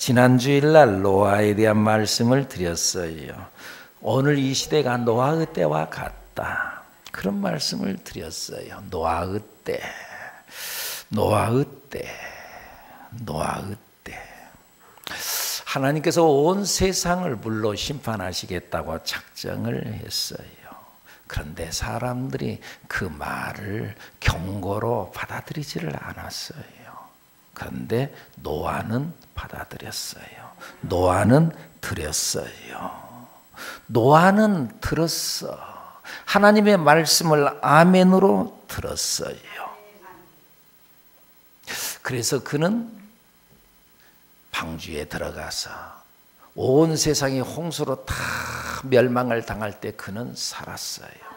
지난 주일날 노아에 대한 말씀을 드렸어요. 오늘 이 시대가 노아의 때와 같다. 그런 말씀을 드렸어요. 노아의 때, 노아의 때, 노아의 때. 하나님께서 온 세상을 불로 심판하시겠다고 작정을 했어요. 그런데 사람들이 그 말을 경고로 받아들이지를 않았어요. 그런데 노아는 받아들였어요. 노아는 들었어요. 노아는 들었어. 하나님의 말씀을 아멘으로 들었어요. 그래서 그는 방주에 들어가서 온 세상이 홍수로 다 멸망을 당할 때 그는 살았어요.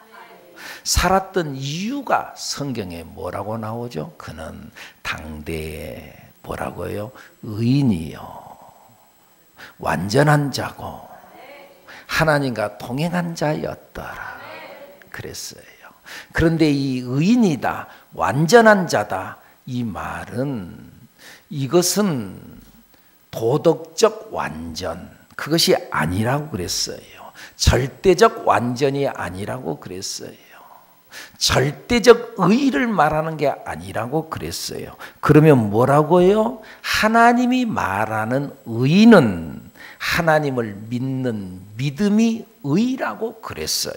살았던 이유가 성경에 뭐라고 나오죠? 그는 당대에 뭐라고요? 의인이요, 완전한 자고 하나님과 동행한 자였더라 그랬어요. 그런데 이 의인이다, 완전한 자다, 이 말은 이것은 도덕적 완전, 그것이 아니라고 그랬어요. 절대적 완전이 아니라고 그랬어요. 절대적 의의를 말하는 게 아니라고 그랬어요. 그러면 뭐라고요? 하나님이 말하는 의의는 하나님을 믿는 믿음이 의의라고 그랬어요.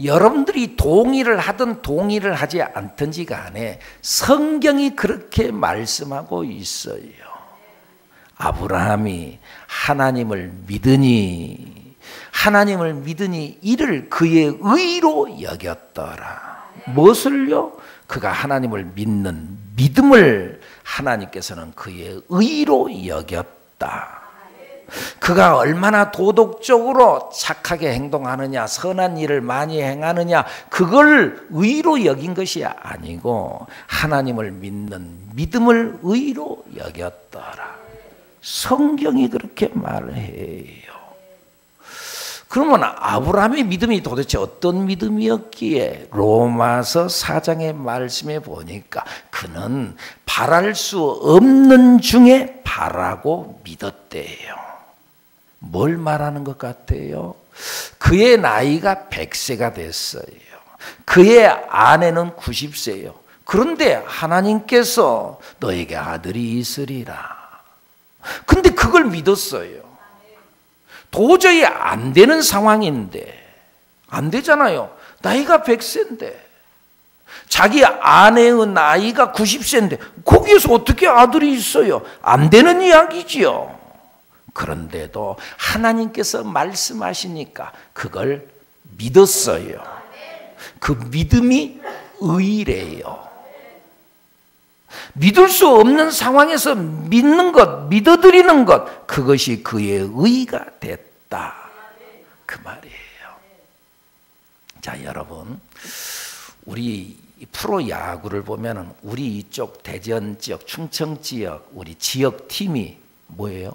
여러분들이 동의를 하든 동의를 하지 않든지 간에 성경이 그렇게 말씀하고 있어요. 아브라함이 하나님을 믿으니 이를 그의 의로 여겼더라. 무엇을요? 그가 하나님을 믿는 믿음을 하나님께서는 그의 의로 여겼다. 그가 얼마나 도덕적으로 착하게 행동하느냐, 선한 일을 많이 행하느냐, 그걸 의로 여긴 것이 아니고 하나님을 믿는 믿음을 의로 여겼더라. 성경이 그렇게 말해요. 그러면 아브라함의 믿음이 도대체 어떤 믿음이었기에? 로마서 4장의 말씀에 보니까 그는 바랄 수 없는 중에 바라고 믿었대요. 뭘 말하는 것 같아요? 그의 나이가 100세가 됐어요. 그의 아내는 90세예요. 그런데 하나님께서 너에게 아들이 있으리라. 근데 그걸 믿었어요. 도저히 안 되는 상황인데, 안 되잖아요. 나이가 100세인데 자기 아내의 나이가 90세인데 거기에서 어떻게 아들이 있어요? 안 되는 이야기지요. 그런데도 하나님께서 말씀하시니까 그걸 믿었어요. 그 믿음이 의래요. 믿을 수 없는 상황에서 믿는 것, 믿어드리는 것, 그것이 그의 의가 됐다. 그 말이에요. 자, 여러분, 우리 프로야구를 보면은 우리 이쪽 대전 지역, 충청 지역, 우리 지역 팀이 뭐예요?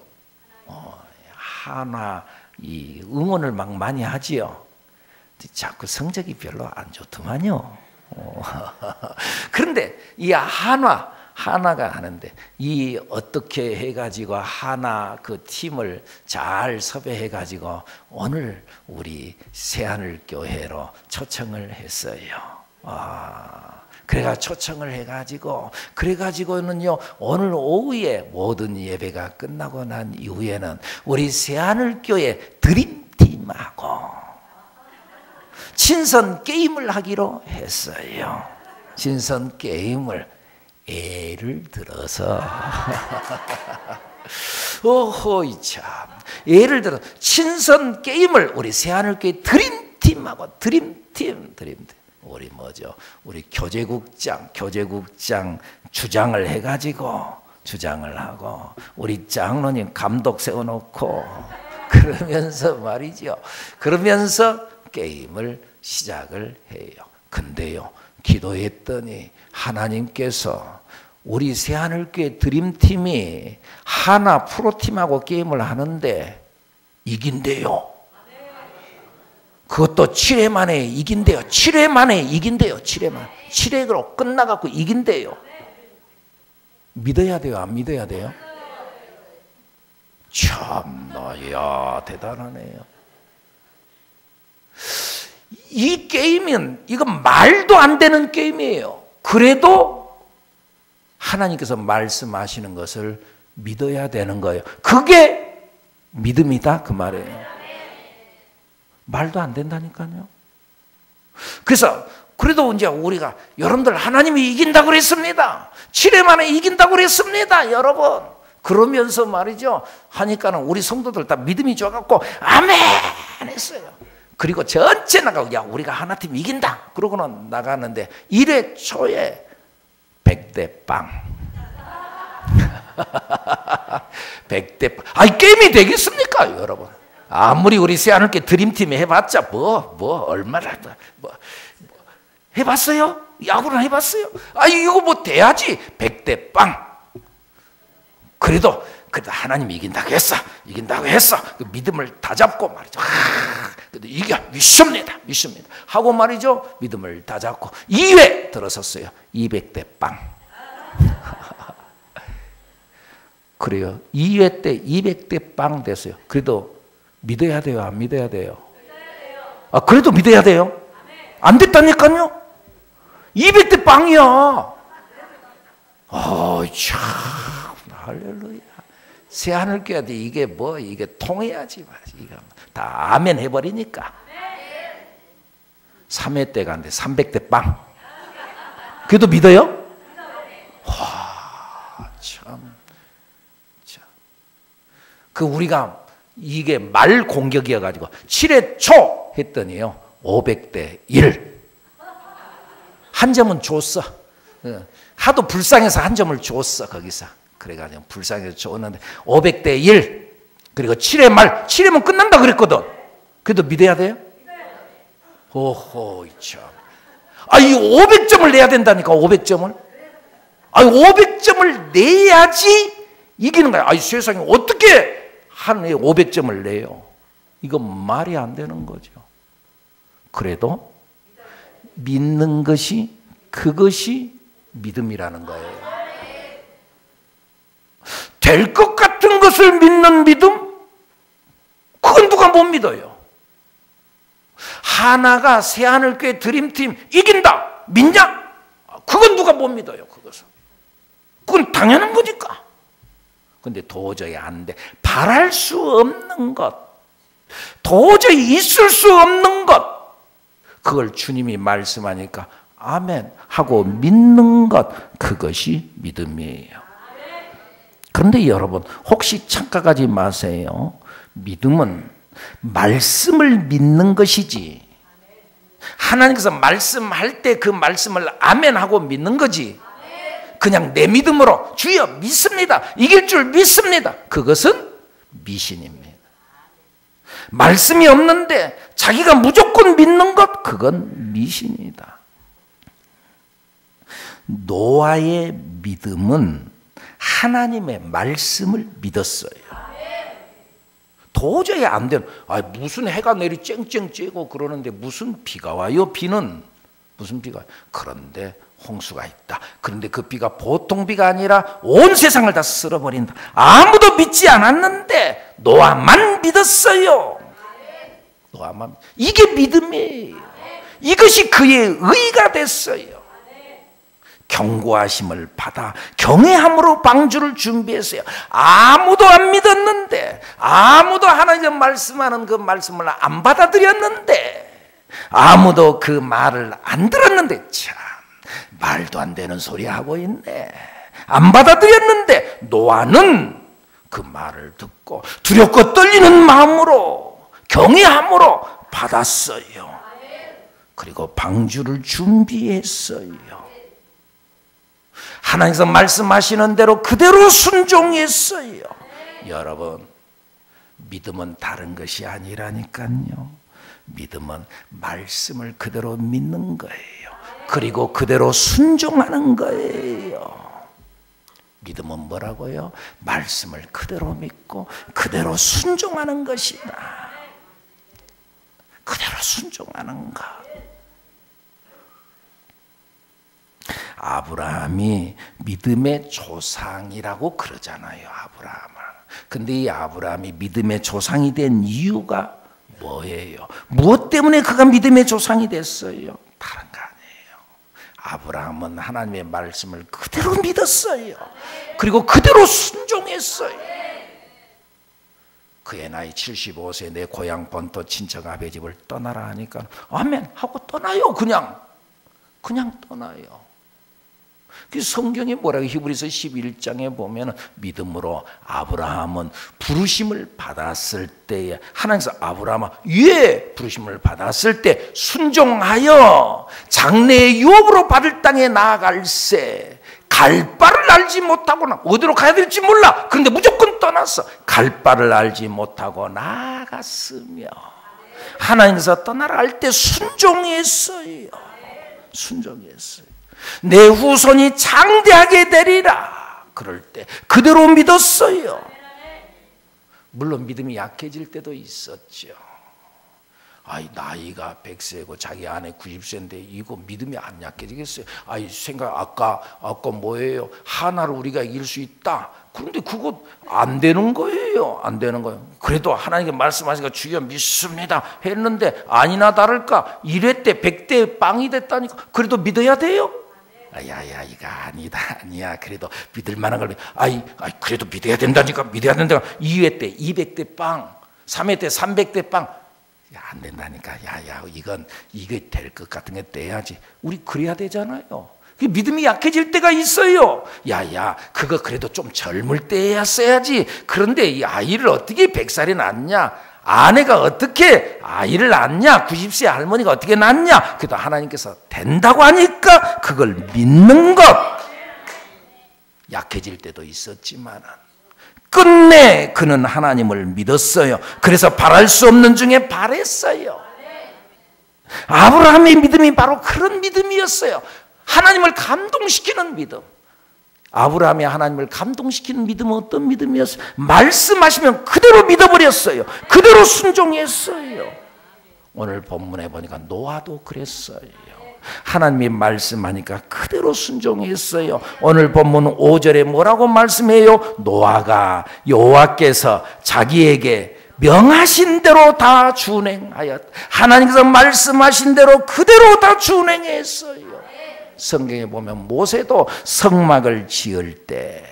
하나 이 응원을 막 많이 하지요. 자꾸 성적이 별로 안 좋더만요. 그런데 이 하나가 하는데 이 어떻게 해가지고 하나 그 팀을 잘 섭외해가지고 오늘 우리 새하늘교회로 초청을 했어요. 그래가 초청을 해가지고 그래가지고는요 오늘 오후에 모든 예배가 끝나고 난 이후에는 우리 새하늘교회 드림팀하고 친선 게임을 하기로 했어요. 친선 게임을 예를 들어서 오호이 참, 예를 들어 친선 게임을 우리 새하늘교회 드림팀하고 드림팀 우리 뭐죠? 우리 교제국장 주장을 해가지고 주장을 하고 우리 장로님 감독 세워놓고 그러면서 말이죠. 그러면서 게임을 시작을 해요. 근데요, 기도했더니 하나님께서 우리 새하늘교회 드림팀이 하나 프로팀하고 게임을 하는데 이긴대요. 그것도 7회 만에 이긴대요. 7회 만에 이긴대요. 7회 만에. 7회로 끝나갖고 이긴대요. 믿어야 돼요? 안 믿어야 돼요? 참나, 야, 대단하네요. 이 게임은, 이건 말도 안 되는 게임이에요. 그래도 하나님께서 말씀하시는 것을 믿어야 되는 거예요. 그게 믿음이다, 그 말이에요. 말도 안 된다니까요. 그래서 그래도 이제 우리가 여러분들 하나님이 이긴다고 그랬습니다. 7회 만에 이긴다고 그랬습니다, 여러분. 그러면서 말이죠. 하니까는 우리 성도들 다 믿음이 좋아갖고 아멘 했어요. 그리고 전체 나가고 야, 우리가 하나팀 이긴다. 그러고는 나가는데 1회 초에 100대 빵. 100대 빵. 아니, 게임이 되겠습니까, 여러분? 아무리 우리 새하늘께 드림팀이 해봤자 얼마나 해봤어요? 야구를 해봤어요? 아, 이거 뭐 돼야지. 100대 빵. 그래도 하나님이 이긴다고 했어. 그 믿음을 다 잡고 말이죠. 그래도 이겨, 믿습니다. 하고 말이죠. 믿음을 다 잡고 2회 들어섰어요. 200대 빵. 그래요. 2회 때 200대 빵 됐어요. 그래도 믿어야 돼요, 안 믿어야 돼요? 아, 그래도 믿어야 돼요? 안 됐다니까요? 200대 빵이야. 참, 할렐루야. 새하늘 껴야 돼. 이게 통해야지. 이게 다 아멘 해버리니까. 3회 때 갔는데 300대 빵. 그래도 믿어요? 와, 참. 우리가 이게 말 공격이어가지고 7회 초 했더니요 500대 1. 한 점은 줬어. 하도 불쌍해서 한 점을 줬어 거기서. 그래가지고 불쌍해서 줬는데 500대 1. 그리고 7회 말 7회면 끝난다 그랬거든. 그래도 믿어야 돼요? 오호, 참. 이 500점을 내야 된다니까. 500점을. 500점을 내야지 이기는 거야. 세상에 어떻게 한 해에 500점을 내요? 이건 말이 안 되는 거죠. 그래도 믿는 것이, 그것이 믿음이라는 거예요. 될 것 같은 것을 믿는 믿음? 그건 누가 못 믿어요. 하나가 새하늘교회 드림팀 이긴다. 믿냐? 그건 누가 못 믿어요. 그건 당연한 거니까. 근데 도저히 안 돼. 바랄 수 없는 것, 도저히 있을 수 없는 것, 그걸 주님이 말씀하니까 아멘 하고 믿는 것, 그것이 믿음이에요. 그런데 여러분, 혹시 착각하지 마세요. 믿음은 말씀을 믿는 것이지, 하나님께서 말씀할 때 그 말씀을 아멘 하고 믿는 거지, 그냥 내 믿음으로 주여 믿습니다, 이길 줄 믿습니다, 그것은 미신입니다. 말씀이 없는데 자기가 무조건 믿는 것, 그건 미신이다. 노아의 믿음은 하나님의 말씀을 믿었어요. 도저히 안 되는, 무슨 해가 내리 쨍쨍 쬐고 그러는데 무슨 비가 와요? 비는 무슨 비가 와요? 그런데 홍수가 있다. 그런데 그 비가 보통 비가 아니라 온 세상을 다 쓸어버린다. 아무도 믿지 않았는데 노아만 믿었어요. 노아만. 이게 믿음이에요. 이것이 그의 의가 됐어요. 경고하심을 받아 경외함으로 방주를 준비했어요. 아무도 안 믿었는데, 아무도 하나님 말씀하는 그 말씀을 안 받아들였는데, 아무도 그 말을 안 들었는데, 참 말도 안 되는 소리 하고 있네. 안 받아들였는데 노아는 그 말을 듣고 두렵고 떨리는 마음으로 경외함으로 받았어요. 그리고 방주를 준비했어요. 하나님께서 말씀하시는 대로 그대로 순종했어요. 여러분, 믿음은 다른 것이 아니라니까요. 믿음은 말씀을 그대로 믿는 거예요. 그리고 그대로 순종하는 거예요. 믿음은 뭐라고요? 말씀을 그대로 믿고 그대로 순종하는 것이다. 그대로 순종하는 것. 아브라함이 믿음의 조상이라고 그러잖아요. 근데 이 아브라함이 믿음의 조상이 된 이유가 뭐예요? 무엇 때문에 그가 믿음의 조상이 됐어요? 다른 거 아니에요. 아브라함은 하나님의 말씀을 그대로 믿었어요. 그리고 그대로 순종했어요. 그의 나이 75세 내 고향 본토 친척 아베 집을 떠나라 하니까 아멘 하고 떠나요. 그냥 떠나요. 그 성경에 뭐라고 히브리서 11장에 보면 믿음으로 아브라함은 부르심을 받았을 때에 하나님께서 아브라함아 예 부르심을 받았을 때 순종하여 장래의 유업으로 받을 땅에 나아갈세 갈 바를 알지 못하고나 어디로 가야 될지 몰라. 그런데 무조건 떠났어. 갈 바를 알지 못하고 나아갔으며 하나님께서 떠나라 할 때 순종했어요. 내 후손이 장대하게 되리라. 그럴 때 그대로 믿었어요. 물론 믿음이 약해질 때도 있었죠. 아이 나이가 100세고 자기 아내 90세인데 이거 믿음이 안 약해지겠어요? 아이 생각 아까 뭐예요? 하나로 우리가 이길 수 있다. 그런데 그거 안 되는 거예요. 안 되는 거예요. 그래도 하나님께 말씀하시니까 주여 믿습니다 했는데 아니나 다를까 1회 때 100대 빵이 됐다니까. 그래도 믿어야 돼요? 야야 이거 아니야. 그래도 믿을 만한 걸 그래도 믿어야 된다니까. 2회 때 200대 빵, 3회 때 300대 빵. 안 된다니까. 이게 될 것 같은 게 돼야지. 우리 그래야 되잖아요. 믿음이 약해질 때가 있어요. 그거 그래도 좀 젊을 때야 써야지. 그런데 이 아이를 어떻게 100살이 낳냐? 아내가 어떻게 아이를 낳냐? 90세 할머니가 어떻게 낳냐? 그래도 하나님께서 된다고 하니까 그걸 믿는 것. 약해질 때도 있었지만 끝내 그는 하나님을 믿었어요. 그래서 바랄 수 없는 중에 바랬어요. 아브라함의 믿음이 바로 그런 믿음이었어요. 하나님을 감동시키는 믿음. 아브라함이 하나님을 감동시키는 믿음은 어떤 믿음이었어요? 말씀하시면 그대로 믿어버렸어요. 그대로 순종했어요. 오늘 본문에 보니까 노아도 그랬어요. 하나님이 말씀하니까 그대로 순종했어요. 오늘 본문 5절에 뭐라고 말씀해요? 노아가 여호와께서 자기에게 명하신 대로 다 준행하였다. 하나님께서 말씀하신 대로 그대로 다 준행했어요. 성경에 보면 모세도 성막을 지을 때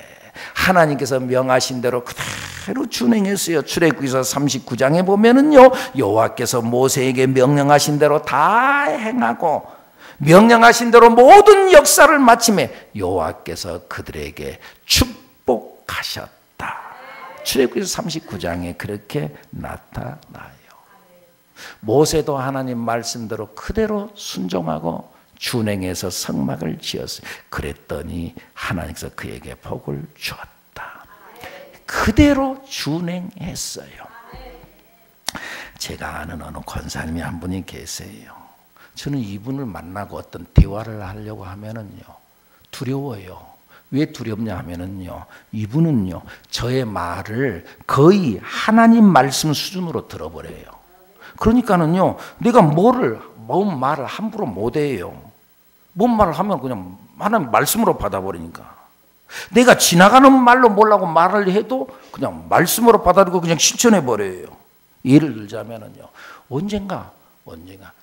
하나님께서 명하신 대로 그대로 준행했어요. 출애굽기서 39장에 보면은요, 여호와께서 모세에게 명령하신 대로 다 행하고 명령하신 대로 모든 역사를 마침에 여호와께서 그들에게 축복하셨다. 출애굽기서 39장에 그렇게 나타나요. 모세도 하나님 말씀대로 그대로 순종하고 준행해서 성막을 지었어요. 그랬더니 하나님께서 그에게 복을 주었다. 그대로 준행했어요. 제가 아는 어느 권사님이 한 분이 계세요. 저는 이분을 만나고 어떤 대화를 하려고 하면은요, 두려워요. 왜 두렵냐 하면은요, 이분은요, 저의 말을 거의 하나님 말씀 수준으로 들어버려요. 그러니까는요, 내가 뭔 말을 함부로 못해요. 뭔 말을 하면 그냥 하나님 말씀으로 받아버리니까. 내가 지나가는 말로 뭐라고 말을 해도 그냥 말씀으로 받아들이고 그냥 실천해버려요. 예를 들자면은요, 언젠가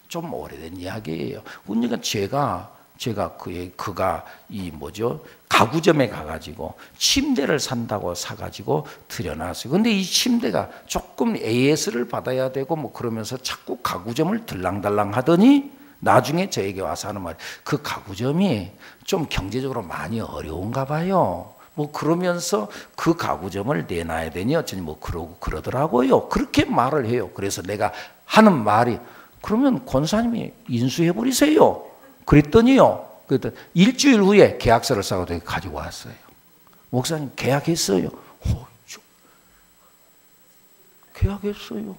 좀 오래된 이야기예요. 언젠가 제가 그가 가구점에 가가지고 침대를 산다고 사가지고 들여놨어요. 근데 이 침대가 조금 AS를 받아야 되고 뭐 그러면서 자꾸 가구점을 들랑달랑 하더니 나중에 저에게 와서 하는 말이, 그 가구점이 좀 경제적으로 많이 어려운가 봐요. 뭐 그러면서 그 가구점을 내놔야 되니 어쩌니 뭐 그러더라고요. 그렇게 말을 해요. 그래서 내가 하는 말이, 그러면 권사님이 인수해버리세요. 그랬더니요, 일주일 후에 계약서를 싸고 가지고 왔어요. 목사님 계약했어요. 계약했어요.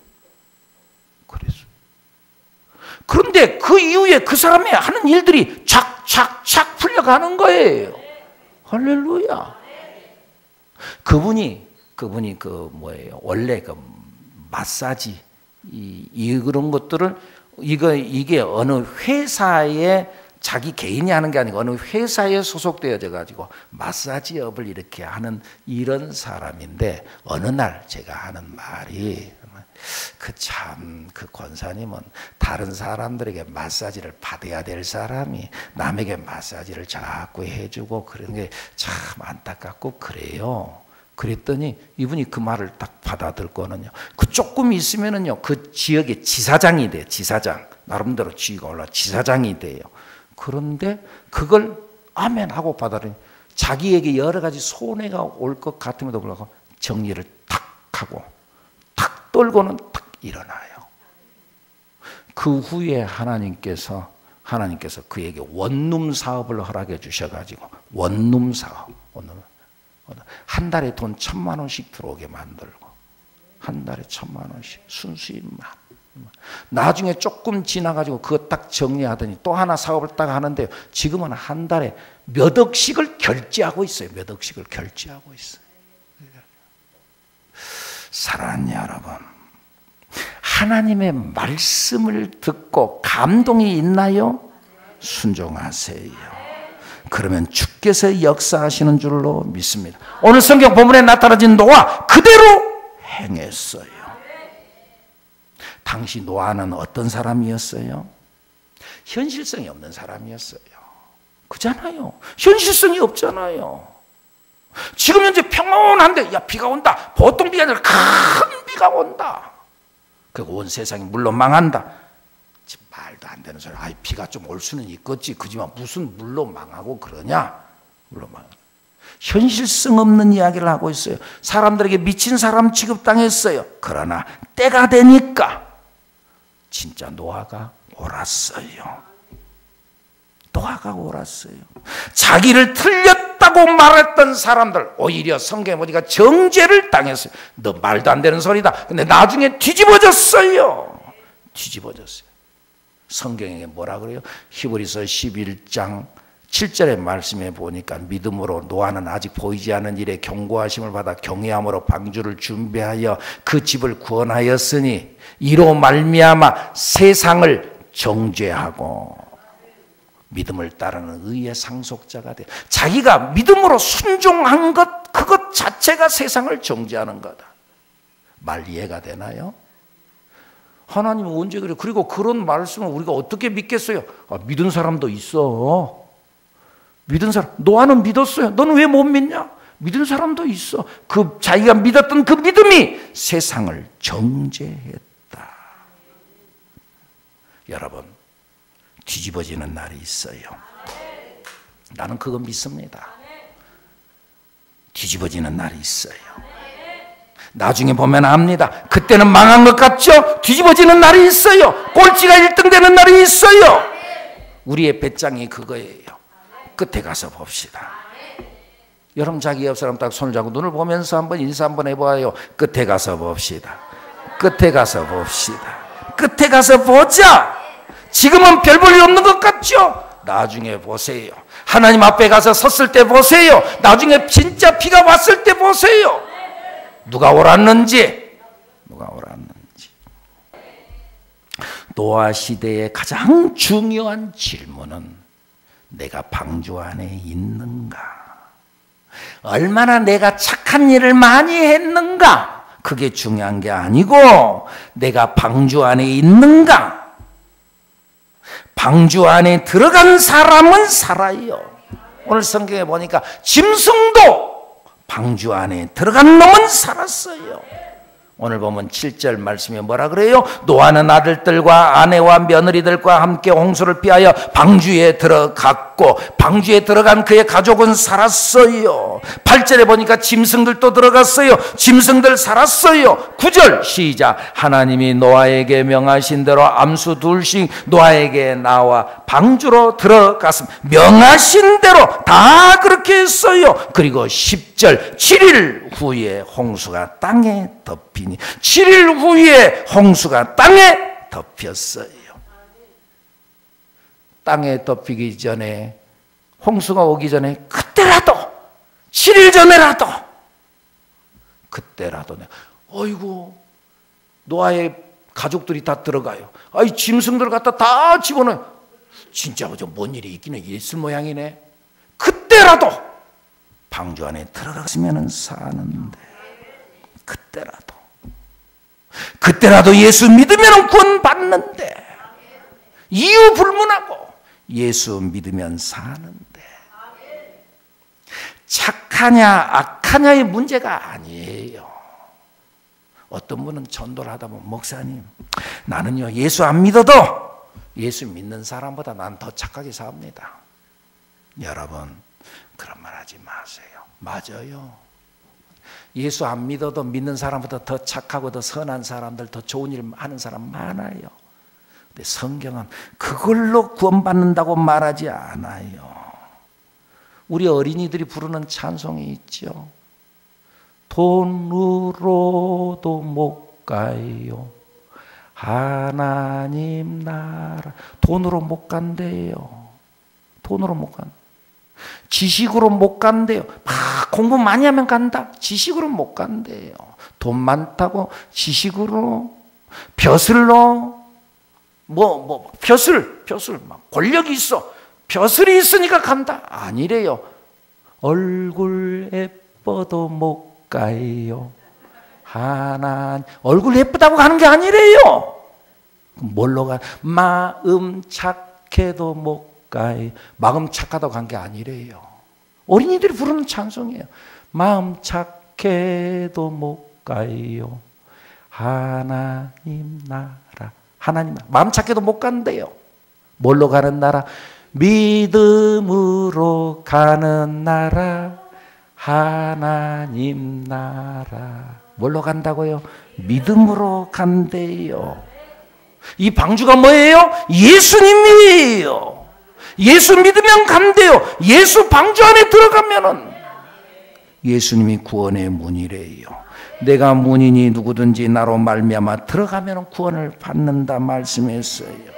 그랬어요. 그런데 그 이후에 그 사람이 하는 일들이 착착착 풀려가는 거예요. 할렐루야. 그분이 원래 마사지 그런 것들을 이게 어느 회사의 자기 개인이 하는 게 아니고 어느 회사에 소속되어져 가지고 마사지업을 이렇게 하는 이런 사람인데, 어느 날 제가 하는 말이 그 권사님은 다른 사람들에게 마사지를 받아야 될 사람이 남에게 마사지를 자꾸 해주고 그런 게 참 안타깝고 그래요. 그랬더니 이분이 그 말을 딱 받아들고는요, 그 조금 있으면은요 그 지역의 지사장이 돼요. 지사장, 나름대로 지위가 올라 지사장이 돼요. 그런데 그걸 아멘 하고 받아들이니 자기에게 여러 가지 손해가 올 것 같음에도 불구하고 정리를 탁 하고 탁 떨고는 탁 일어나요. 그 후에 하나님께서 그에게 원룸 사업을 허락해 주셔가지고, 원룸 사업, 한 달에 돈 1,000만 원씩 들어오게 만들고, 한 달에 1,000만 원씩 순수익만. 나중에 조금 지나가지고 그거 딱 정리하더니 또 하나 사업을 딱 하는데요, 지금은 한 달에 몇 억씩을 결제하고 있어요. 몇 억씩을 결제하고 있어요. 사랑하는 여러분, 하나님의 말씀을 듣고 감동이 있나요? 순종하세요. 그러면 주께서 역사하시는 줄로 믿습니다. 오늘 성경 본문에 나타나진 노아 그대로 행했어요. 당시 노아는 어떤 사람이었어요? 현실성이 없는 사람이었어요. 그잖아요. 현실성이 없잖아요. 지금 현재 평온한데 야 비가 온다. 보통 비가 아니라 큰 비가 온다. 그리고 온 세상이 물로 망한다. 말도 안 되는 소리. 아이 비가 좀 올 수는 있겠지. 그지만 무슨 물로 망하고 그러냐. 물로 망. 현실성 없는 이야기를 하고 있어요. 사람들에게 미친 사람 취급당했어요. 그러나 때가 되니까 진짜 노아가 옳았어요. 노아가 옳았어요. 자기를 틀렸다고 말했던 사람들 오히려 성경에 보니까 정죄를 당했어요. 너 말도 안 되는 소리다. 근데 나중에 뒤집어졌어요. 뒤집어졌어요. 성경에 뭐라 그래요? 히브리서 11장 7절의 말씀에 보니까 믿음으로 노아는 아직 보이지 않는 일에 경고하심을 받아 경외함으로 방주를 준비하여 그 집을 구원하였으니 이로 말미암아 세상을 정죄하고 믿음을 따르는 의의 상속자가 돼. 자기가 믿음으로 순종한 것, 그것 자체가 세상을 정죄하는 거다. 말 이해가 되나요? 하나님은 언제 그래요? 그리고 그런 말씀을 우리가 어떻게 믿겠어요? 믿은 사람도 있어. 믿은 사람, 노아는 믿었어요. 너는 왜 못 믿냐? 믿은 사람도 있어. 그 자기가 믿었던 그 믿음이 세상을 정죄했다. 여러분, 뒤집어지는 날이 있어요. 나는 그거 믿습니다. 뒤집어지는 날이 있어요. 나중에 보면 압니다. 그때는 망한 것 같죠? 뒤집어지는 날이 있어요. 꼴찌가 1등 되는 날이 있어요. 우리의 배짱이 그거예요. 끝에 가서 봅시다. 여러분 자기 옆 사람 딱 손을 잡고 눈을 보면서 한번 인사 한번 해봐요. 끝에 가서 봅시다. 끝에 가서 봅시다. 끝에 가서 보자. 지금은 별 볼 일 없는 것 같죠? 나중에 보세요. 하나님 앞에 가서 섰을 때 보세요. 나중에 진짜 비가 왔을 때 보세요. 누가 옳았는지. 누가 옳았는지. 노아 시대의 가장 중요한 질문은 내가 방주 안에 있는가? 얼마나 내가 착한 일을 많이 했는가? 그게 중요한 게 아니고 내가 방주 안에 있는가? 방주 안에 들어간 사람은 살아요. 오늘 성경에 보니까 짐승도 방주 안에 들어간 놈은 살았어요. 오늘 보면 7절 말씀에 뭐라 그래요? 노아는 아들들과 아내와 며느리들과 함께 홍수를 피하여 방주에 들어갔고 방주에 들어간 그의 가족은 살았어요. 8절에 보니까 짐승들도 들어갔어요. 짐승들 살았어요. 9절 시작. 하나님이 노아에게 명하신 대로 암수 둘씩 노아에게 나와 방주로 들어갔습니다. 명하신 대로 다 그렇게 했어요. 그리고 10절 7일 후에 홍수가 땅에 덮이니 7일 후에 홍수가 땅에 덮였어요. 땅에 덮이기 전에 홍수가 오기 전에 그때라도 7일 전에라도 그때라도 어이구 노아의 가족들이 다 들어가요. 아이 짐승들 갖다 다 집어넣어요. 진짜 뭔 일이 있기는 있을 모양이네. 그때라도 방주 안에 들어갔으면 사는데, 그때라도 예수 믿으면 구원 받는데, 이유 불문하고 예수 믿으면 사는데, 착하냐 악하냐의 문제가 아니에요. 어떤 분은 전도를 하다 보면, 목사님, 나는요 예수 안 믿어도 예수 믿는 사람보다 난 더 착하게 삽니다. 여러분, 그런 말 하지 마세요. 맞아요. 예수 안 믿어도 믿는 사람보다 더 착하고 더 선한 사람들, 더 좋은 일 하는 사람 많아요. 근데 성경은 그걸로 구원받는다고 말하지 않아요. 우리 어린이들이 부르는 찬송이 있죠. 돈으로도 못 가요, 하나님 나라. 돈으로 못 간대요. 돈으로 못 간다. 지식으로 못 간대요. 막 공부 많이 하면 간다. 지식으로 못 간대요. 돈 많다고 지식으로, 벼슬로, 벼슬, 막 권력이 있어. 벼슬이 있으니까 간다. 아니래요. 얼굴 예뻐도 못 가요, 하나님. 얼굴 예쁘다고 가는 게 아니래요. 뭘로 가? 마음 착해도 못 가요. 마음 착하다고 간 게 아니래요. 어린이들이 부르는 찬송이에요. 마음 착해도 못 가요, 하나님 나라. 하나님 나라. 마음 착해도 못 간대요. 뭘로 가는 나라? 믿음으로 가는 나라, 하나님 나라. 뭘로 간다고요? 믿음으로 간대요. 이 방주가 뭐예요? 예수님이에요. 예수 믿으면 간대요. 예수 방주 안에 들어가면은 예수님이 구원의 문이래요. 내가 문이니 누구든지 나로 말미암아 들어가면 구원을 받는다 말씀했어요.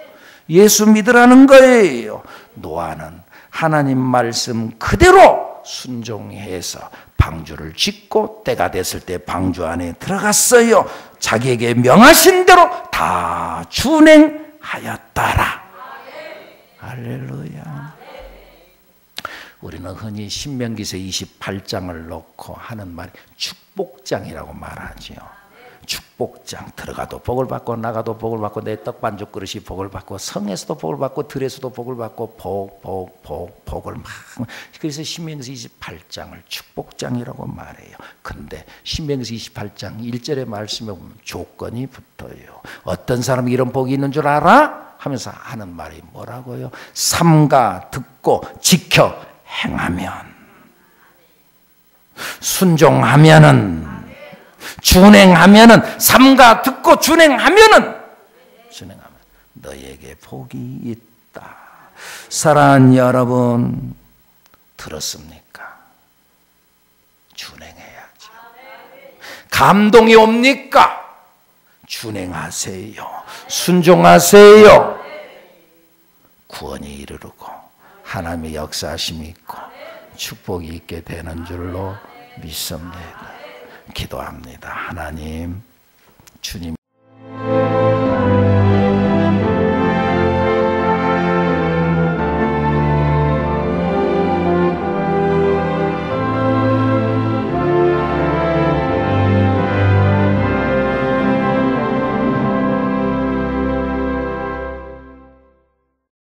예수 믿으라는 거예요. 노아는 하나님 말씀 그대로 순종해서 방주를 짓고 때가 됐을 때 방주 안에 들어갔어요. 자기에게 명하신 대로 다 준행하였더라. 할렐루야. 우리는 흔히 신명기서 28장을 놓고 하는 말이 축복장이라고 말하죠. 축복장. 들어가도 복을 받고 나가도 복을 받고 내 떡반죽 그릇이 복을 받고 성에서도 복을 받고 들에서도 복을 받고 복을 막. 그래서 신명기서 28장을 축복장이라고 말해요. 근데 신명기서 28장 1절의 말씀에 보면 조건이 붙어요. 어떤 사람이 이런 복이 있는 줄 알아? 하면서 하는 말이 뭐라고요? 삼가 듣고 지켜 행하면, 순종하면은, 준행하면은, 삼가 듣고 준행하면은 너에게 복이 있다. 사랑하는 여러분, 들었습니까? 준행해야죠. 감동이 옵니까? 준행하세요. 순종하세요. 구원이 이르르고 하나님의 역사하심이 있고 축복이 있게 되는 줄로 믿습니다. 기도합니다. 하나님, 주님